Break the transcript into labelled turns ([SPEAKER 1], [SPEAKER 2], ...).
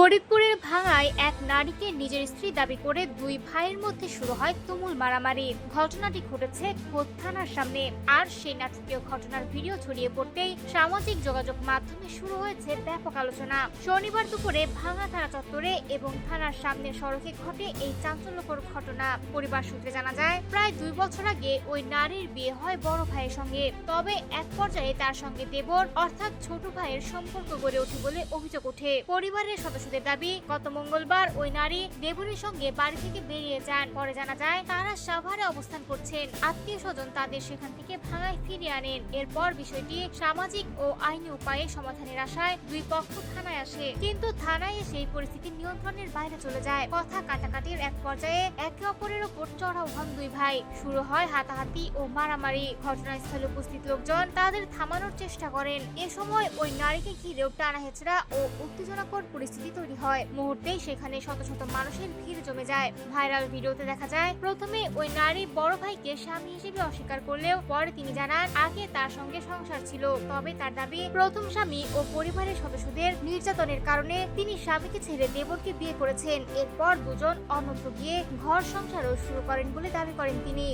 [SPEAKER 1] ফরিদপুরের ভাঙায় এক নারীকে নিজের স্ত্রী দাবি করে দুই ভাইয়ের মধ্যে শুরু হয় তুমুল মারামারি। ঘটনাটি ঘটেছে খোদ থানার সামনে। আর সেই নাটকীয় ঘটনার ভিডিও ছড়িয়ে পড়তেই সামাজিক যোগাযোগ মাধ্যমে শুরু হয়েছে ব্যাপক আলোচনা। শনিবার দুপুরে ভাঙা থানা চত্বরে এবং থানার সামনের সড়কে ঘটে এই চাঞ্চল্যকর ঘটনা। পরিবার সূত্রে জানা যায়, প্রায় 2 বছর আগে ওই নারীর বিয়ে হয় বড় ভাইয়ের সঙ্গে। তবে এক পর্যায়ে তার সঙ্গে দেবর অর্থাৎ ছোট ভাইয়ের সম্পর্ক গড়ে ওঠে বলে অভিযোগ ওঠে। পরিবারের সদস্যদের দাবি, গত মঙ্গলবার ওই নারী দেবরের সঙ্গে বাড়ি থেকে বেরিয়ে যান। পরে জানা যায় তারা সাভারে অবস্থান করছেন। আত্মীয় স্বজন তাদের সেখান থেকে ভাঙায় ফিরিয়ে আনেন। এরপর বিষয়টি সামাজিক ও আইনি উপায়ে সমাধানের আশায় দুই পক্ষ থানায় আসে, কিন্তু থানায় এসে পরিস্থিতি নিয়ন্ত্রণের বাইরে চলে যায়। কথা কাটাকাটির এক পর্যায়ে একে অপরের ওপর চড়াও হন দুই ভাই। শুরু হয় হাতাহাতি ও মারামারি। ঘটনাস্থলে উপস্থিত লোকজন তাদের থামানোর চেষ্টা করেন। এ সময় ওই নারীকে ঘিরেও টানা হেঁচড়া ও উত্তেজনাকর পরিস্থিতি তৈরি হয়। মুহূর্তেই সেখানে শত শত মানুষের ভিড় জমে যায়। ভাইরাল ভিডিওতে দেখা যায়, প্রথমে ওই নারী বড় ভাইকে স্বামী হিসেবে অস্বীকার করলেও পরে তিনি জানান আগে তার সঙ্গে সংসার ছিল। তবে তার দাবি, প্রথম স্বামী ও পরিবারের সদস্যদের নির্যাতনের কারণে তিনি স্বামীকে ছেড়ে দেবরকে বিয়ে করেছেন। এরপর দুজন অন্যত্র গিয়ে ঘর সংসারও শুরু করেন বলে দাবি করেন তিনি।